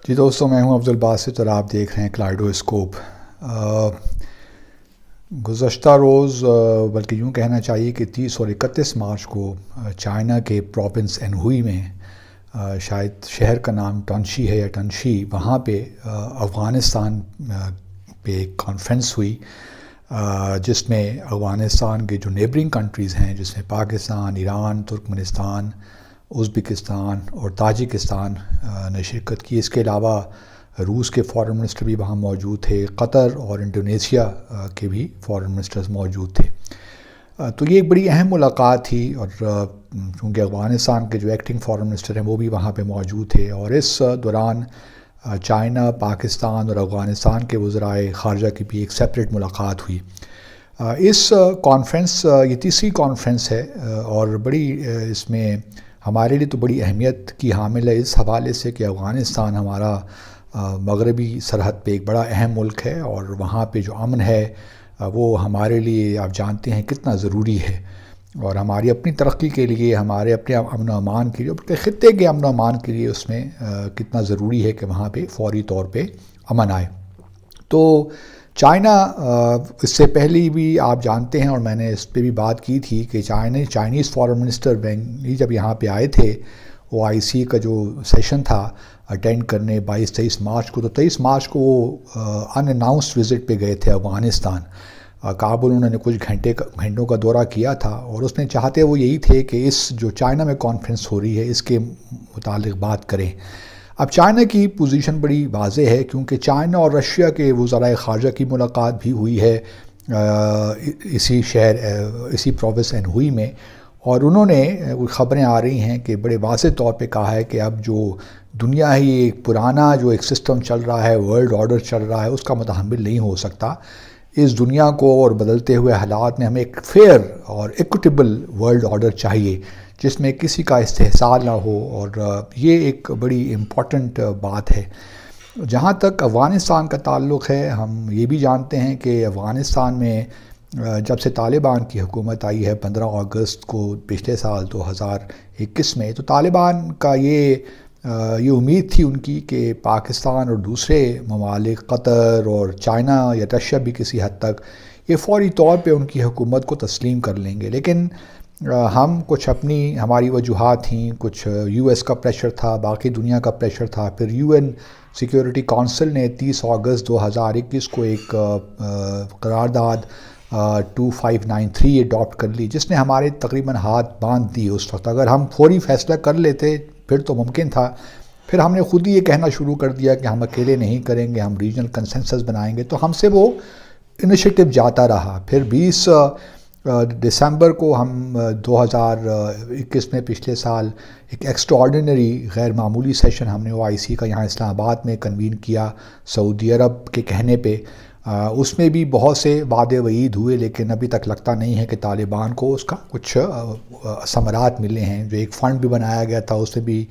جی دوستوں، میں ہوں عبدالباسط اور آپ دیکھ رہے ہیں کلائڈوسکوپ۔ گزشتہ روز بلکہ یوں کہنا چاہیے کہ 30 اور 31 مارچ کو چائنا کے پروونس انہوئی میں شاید شہر کا نام ٹنشی ہے یا ٹنشی، وہاں پہ افغانستان پہ ایک کانفرنس ہوئی جس میں افغانستان کے جو نیبرنگ کنٹریز ہیں، جس میں پاکستان، ایران، ترکمنستان، ازبکستان اور تاجکستان نے شرکت کی۔ اس کے علاوہ روس کے فارن منسٹر بھی وہاں موجود تھے، قطر اور انڈونیشیا کے بھی فارن منسٹرز موجود تھے۔ تو یہ ایک بڑی اہم ملاقات تھی، اور چونکہ افغانستان کے جو ایکٹنگ فارن منسٹر ہیں وہ بھی وہاں پہ موجود تھے، اور اس دوران چائنا، پاکستان اور افغانستان کے وزرائے خارجہ کی بھی ایک سیپریٹ ملاقات ہوئی۔ اس کانفرنس یہ تیسری کانفرنس ہے، اور بڑی اس میں ہمارے لیے تو بڑی اہمیت کی حامل ہے اس حوالے سے کہ افغانستان ہمارا مغربی سرحد پہ ایک بڑا اہم ملک ہے، اور وہاں پہ جو امن ہے وہ ہمارے لیے آپ جانتے ہیں کتنا ضروری ہے، اور ہماری اپنی ترقی کے لیے، ہمارے اپنے امن و امان کے لیے، اپنے خطے کے امن و امان کے لیے اس میں کتنا ضروری ہے کہ وہاں پہ فوری طور پہ امن آئے۔ تو چائنا اس سے پہلے بھی آپ جانتے ہیں، اور میں نے اس پہ بھی بات کی تھی کہ چائنیز فارن منسٹر وینگ جب یہاں پہ آئے تھے OIC کا جو سیشن تھا اٹینڈ کرنے 22-23 مارچ کو، تو 23 مارچ کو وہ ان اناؤنسڈ وزٹ پہ گئے تھے افغانستان۔ کابل انہوں نے کچھ گھنٹوں کا دورہ کیا تھا، اور اس میں چاہتے وہ یہی تھے کہ اس جو چائنا میں کانفرنس ہو رہی ہے اس کے متعلق بات کریں۔ اب چائنا کی پوزیشن بڑی واضح ہے، کیونکہ چائنا اور رشیا کے وزرائے خارجہ کی ملاقات بھی ہوئی ہے اسی پروونس انہوئی میں، اور انہوں نے خبریں آ رہی ہیں کہ بڑے واضح طور پہ کہا ہے کہ اب جو دنیا ہی ایک پرانا جو ایک سسٹم چل رہا ہے، ورلڈ آرڈر چل رہا ہے، اس کا متحمل نہیں ہو سکتا۔ اس دنیا کو اور بدلتے ہوئے حالات میں ہمیں ایک فیئر اور ایکوٹیبل ورلڈ آرڈر چاہیے جس میں کسی کا استحصال نہ ہو، اور یہ ایک بڑی امپورٹنٹ بات ہے۔ جہاں تک افغانستان کا تعلق ہے، ہم یہ بھی جانتے ہیں کہ افغانستان میں جب سے طالبان کی حکومت آئی ہے 15 اگست کو پچھلے سال 2021 میں، تو طالبان کا یہ امید تھی ان کی کہ پاکستان اور دوسرے ممالک، قطر اور چائنا یا رشیا بھی کسی حد تک، یہ فوری طور پہ ان کی حکومت کو تسلیم کر لیں گے، لیکن ہم کچھ ہماری وجوہات تھیں، کچھ US کا پریشر تھا، باقی دنیا کا پریشر تھا، پھر UN سیکیورٹی کونسل نے 30 اگست 2021 کو ایک قرارداد 2593 اڈاپٹ کر لی، جس نے ہمارے تقریباً ہاتھ باندھ دیے اس وقت۔ اگر ہم فوری فیصلہ کر لیتے پھر تو ممکن تھا، پھر ہم نے خود ہی یہ کہنا شروع کر دیا کہ ہم اکیلے نہیں کریں گے، ہم ریجنل کنسنسس بنائیں گے، تو ہم سے وہ انیشیٹو جاتا رہا۔ پھر 20 دسمبر کو ہم 2021 میں پچھلے سال ایک ایکسٹرا آرڈینری غیر معمولی سیشن ہم نے OIC کا یہاں اسلام آباد میں کنوین کیا سعودی عرب کے کہنے پہ۔ اس میں بھی بہت سے وعدے وعید ہوئے، لیکن ابھی تک لگتا نہیں ہے کہ طالبان کو اس کا کچھ ثمرات ملے ہیں۔ جو ایک فنڈ بھی بنایا گیا تھا اس میں بھی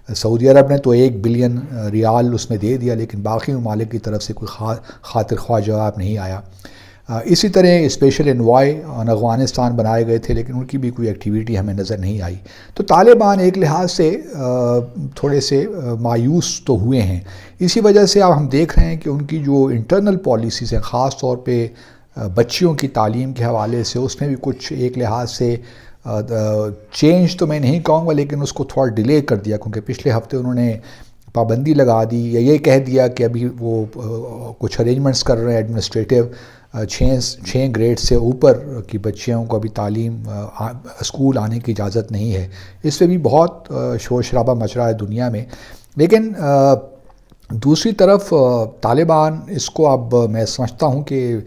سعودی عرب نے تو 1 بلین ریال اس میں دے دیا، لیکن باقی ممالک کی طرف سے کوئی خاطر خواہ جواب نہیں آیا۔ اسی طرح اسپیشل انوائے افغانستان بنائے گئے تھے، لیکن ان کی بھی کوئی ایکٹیویٹی ہمیں نظر نہیں آئی۔ تو طالبان ایک لحاظ سے تھوڑے سے مایوس تو ہوئے ہیں۔ اسی وجہ سے اب ہم دیکھ رہے ہیں کہ ان کی جو انٹرنل پالیسیز ہیں، خاص طور پہ بچیوں کی تعلیم کے حوالے سے، اس میں بھی کچھ ایک لحاظ سے چینج تو میں نہیں کہوں گا، لیکن اس کو تھوڑا ڈیلے کر دیا، کیونکہ پچھلے ہفتے انہوں نے پابندی لگا دی یا یہ کہہ دیا کہ ابھی وہ کچھ ارینجمنٹس کر رہے ہیں ایڈمنسٹریٹو، 6 گریڈ سے اوپر کی بچیوں کو ابھی تعلیم اسکول آنے کی اجازت نہیں ہے۔ اس پہ بھی بہت شور شرابہ مچ رہا ہے دنیا میں، لیکن دوسری طرف طالبان اس کو اب میں سمجھتا ہوں کہ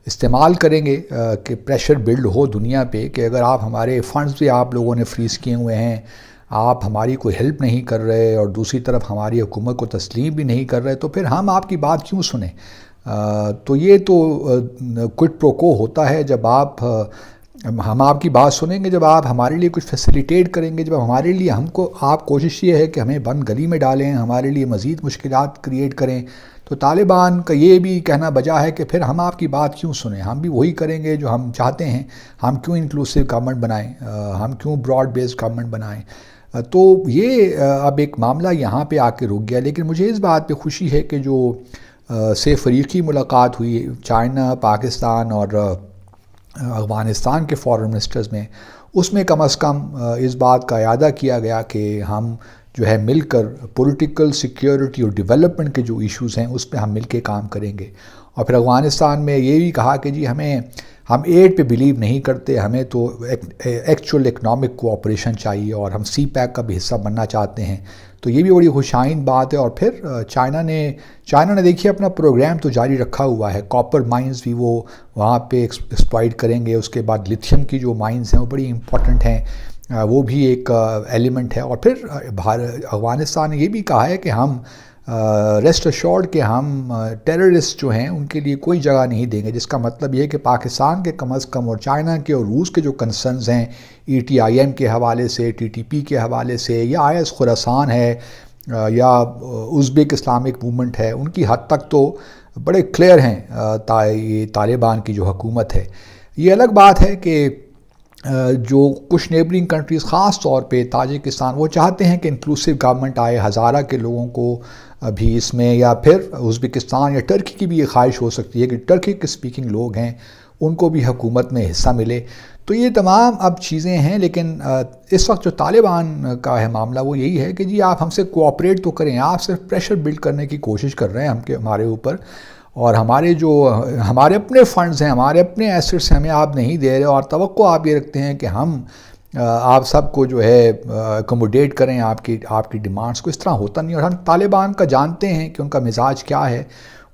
استعمال کریں گے کہ پریشر بلڈ ہو دنیا پہ کہ اگر آپ ہمارے فنڈز بھی آپ لوگوں نے فریز کیے ہوئے ہیں، آپ ہماری کوئی ہیلپ نہیں کر رہے، اور دوسری طرف ہماری حکومت کو تسلیم بھی نہیں کر رہے، تو پھر ہم آپ کی بات کیوں سنیں؟ تو یہ تو کوئٹ پرو کو ہوتا ہے جب ہم آپ کی بات سنیں گے، جب آپ ہمارے لیے کچھ فیسیلیٹیٹ کریں گے، جب ہمارے لیے آپ کوشش یہ ہے کہ ہمیں بند گلی میں ڈالیں، ہمارے لیے مزید مشکلات کریٹ کریں، تو طالبان کا یہ بھی کہنا بجا ہے کہ پھر ہم آپ کی بات کیوں سنیں؟ ہم بھی وہی کریں گے جو ہم چاہتے ہیں۔ ہم کیوں انکلوسیو گورنمنٹ بنائیں؟ ہم کیوں براڈ بیسڈ گورنمنٹ بنائیں؟ تو یہ اب ایک معاملہ یہاں پہ آ کے رک گیا. لیکن مجھے اس بات پہ خوشی ہے کہ جو سے فریقی ملاقات ہوئی چائنا، پاکستان اور افغانستان کے فارن منسٹرز میں، اس میں کم از کم اس بات کا اعادہ کیا گیا کہ ہم جو ہے مل کر پولیٹیکل سیکیورٹی اور ڈیولپمنٹ کے جو ایشوز ہیں اس پہ ہم مل کے کام کریں گے. اور پھر افغانستان میں یہ بھی کہا کہ جی ہم ایڈ پہ بلیو نہیں کرتے، ہمیں تو ایکچوئل اکنامک کوآپریشن چاہیے اور ہم سی پیک کا بھی حصہ بننا چاہتے ہیں. تو یہ بھی بڑی خوشائن بات ہے. اور پھر چائنا نے دیکھیے اپنا پروگرام تو جاری رکھا ہوا ہے. کاپر مائنز بھی وہ وہاں پہ ایکسپلائٹ کریں گے. اس کے بعد لیتھیم کی جو مائنز ہیں وہ بڑی امپورٹنٹ ہیں، وہ بھی ایک ایلیمنٹ ہے. اور پھر افغانستان نے یہ بھی کہا ہے کہ ہم ریسٹ ایشورڈ کہ ہم ٹیررسٹ جو ہیں ان کے لیے کوئی جگہ نہیں دیں گے، جس کا مطلب یہ ہے کہ پاکستان کے کم از کم اور چائنا کے اور روس کے جو کنسرنز ہیں ETIM کے حوالے سے، TTP کے حوالے سے، یا IS خراسان ہے یا ازبیک اسلامک موومنٹ ہے، ان کی حد تک تو بڑے کلیئر ہیں. یہ طالبان کی جو حکومت ہے، یہ الگ بات ہے کہ جو کچھ نیبرنگ کنٹریز خاص طور پہ تاجکستان وہ چاہتے ہیں کہ انکلوسیو گورنمنٹ آئے، ہزارہ کے لوگوں کو بھی اس میں، یا پھر ازبکستان یا ٹرکی کی بھی یہ خواہش ہو سکتی ہے کہ ٹرکی کے سپیکنگ لوگ ہیں ان کو بھی حکومت میں حصہ ملے. تو یہ تمام اب چیزیں ہیں. لیکن اس وقت جو طالبان کا ہے معاملہ وہ یہی ہے کہ جی آپ ہم سے کوآپریٹ تو کریں، آپ صرف پریشر بلڈ کرنے کی کوشش کر رہے ہیں ہمارے اوپر، اور ہمارے اپنے فنڈز ہیں، ہمارے اپنے ایسٹس ہمیں آپ نہیں دے رہے، اور توقع آپ یہ رکھتے ہیں کہ ہم آپ سب کو جو ہے اکوموڈیٹ کریں آپ کی ڈیمانڈز کو. اس طرح ہوتا نہیں. اور ہم طالبان کا جانتے ہیں کہ ان کا مزاج کیا ہے.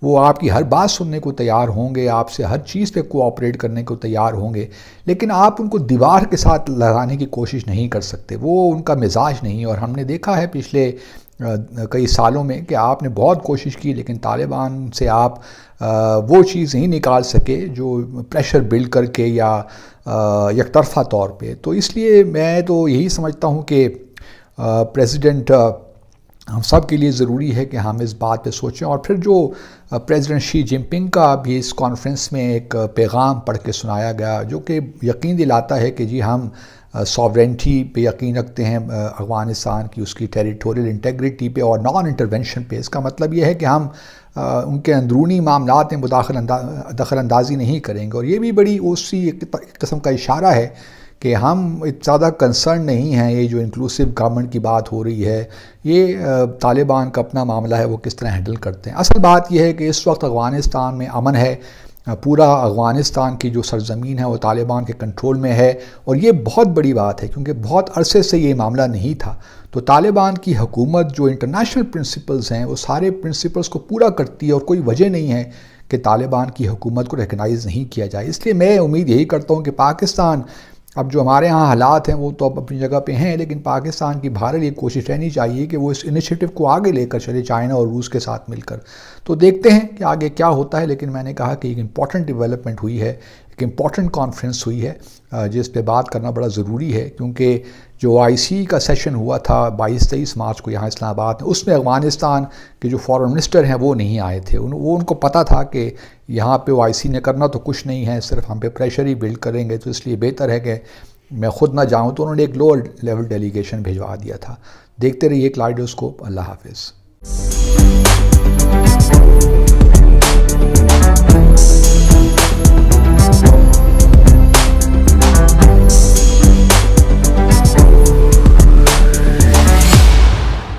وہ آپ کی ہر بات سننے کو تیار ہوں گے، آپ سے ہر چیز پہ کوآپریٹ کرنے کو تیار ہوں گے، لیکن آپ ان کو دیوار کے ساتھ لگانے کی کوشش نہیں کر سکتے. وہ ان کا مزاج نہیں. اور ہم نے دیکھا ہے پچھلے کئی سالوں میں کہ آپ نے بہت کوشش کی لیکن طالبان سے آپ وہ چیز نہیں نکال سکے جو پریشر بلڈ کر کے یا یک طرفہ طور پہ. تو اس لیے میں تو یہی سمجھتا ہوں کہ پریزیڈنٹ ہم سب کے لیے ضروری ہے کہ ہم اس بات پہ سوچیں. اور پھر جو پریزیڈنٹ شی جن پنگ کا بھی اس کانفرنس میں ایک پیغام پڑھ کے سنایا گیا جو کہ یقین دلاتا ہے کہ جی ہم ساورینٹی پہ یقین رکھتے ہیں افغانستان کی، اس کی ٹیریٹوریل انٹیگریٹی پہ اور نان انٹرونشن پہ. اس کا مطلب یہ ہے کہ ہم ان کے اندرونی معاملات میں دخل اندازی نہیں کریں گے. اور یہ بھی بڑی اسی ایک قسم کا اشارہ ہے کہ ہم زیادہ کنسرن نہیں ہیں. یہ جو انکلوسیو گورنمنٹ کی بات ہو رہی ہے، یہ طالبان کا اپنا معاملہ ہے، وہ کس طرح ہینڈل کرتے ہیں. اصل بات یہ ہے کہ اس وقت افغانستان میں امن ہے. پورا افغانستان کی جو سرزمین ہے وہ طالبان کے کنٹرول میں ہے، اور یہ بہت بڑی بات ہے کیونکہ بہت عرصے سے یہ معاملہ نہیں تھا. تو طالبان کی حکومت جو انٹرنیشنل پرنسپلز ہیں وہ سارے پرنسپلز کو پورا کرتی ہے، اور کوئی وجہ نہیں ہے کہ طالبان کی حکومت کو ریکگنائز نہیں کیا جائے. اس لیے میں امید یہی کرتا ہوں کہ پاکستان، اب جو ہمارے ہاں حالات ہیں وہ تو اب اپنی جگہ پہ ہیں، لیکن پاکستان کی بہرحال یہ کوشش رہنی چاہیے کہ وہ اس انیشیٹو کو آگے لے کر چلے چائنا اور روس کے ساتھ مل کر. تو دیکھتے ہیں کہ آگے کیا ہوتا ہے. لیکن میں نے کہا کہ ایک امپورٹنٹ ڈیولپمنٹ ہوئی ہے، ایک امپورٹنٹ کانفرنس ہوئی ہے جس پہ بات کرنا بڑا ضروری ہے، کیونکہ جو IC کا سیشن ہوا تھا 22-23 مارچ کو یہاں اسلام آباد میں، اس میں افغانستان کے جو فارن منسٹر ہیں وہ نہیں آئے تھے. ان کو پتہ تھا کہ یہاں پہ IC نے کرنا تو کچھ نہیں ہے، صرف ہم پہ پریشر ہی بلڈ کریں گے، تو اس لیے بہتر ہے کہ میں خود نہ جاؤں. تو انہوں نے ایک لوور لیول ڈیلیگیشن بھیجوا دیا تھا. دیکھتے رہیے کلائڈوسکوپ. اللہ حافظ.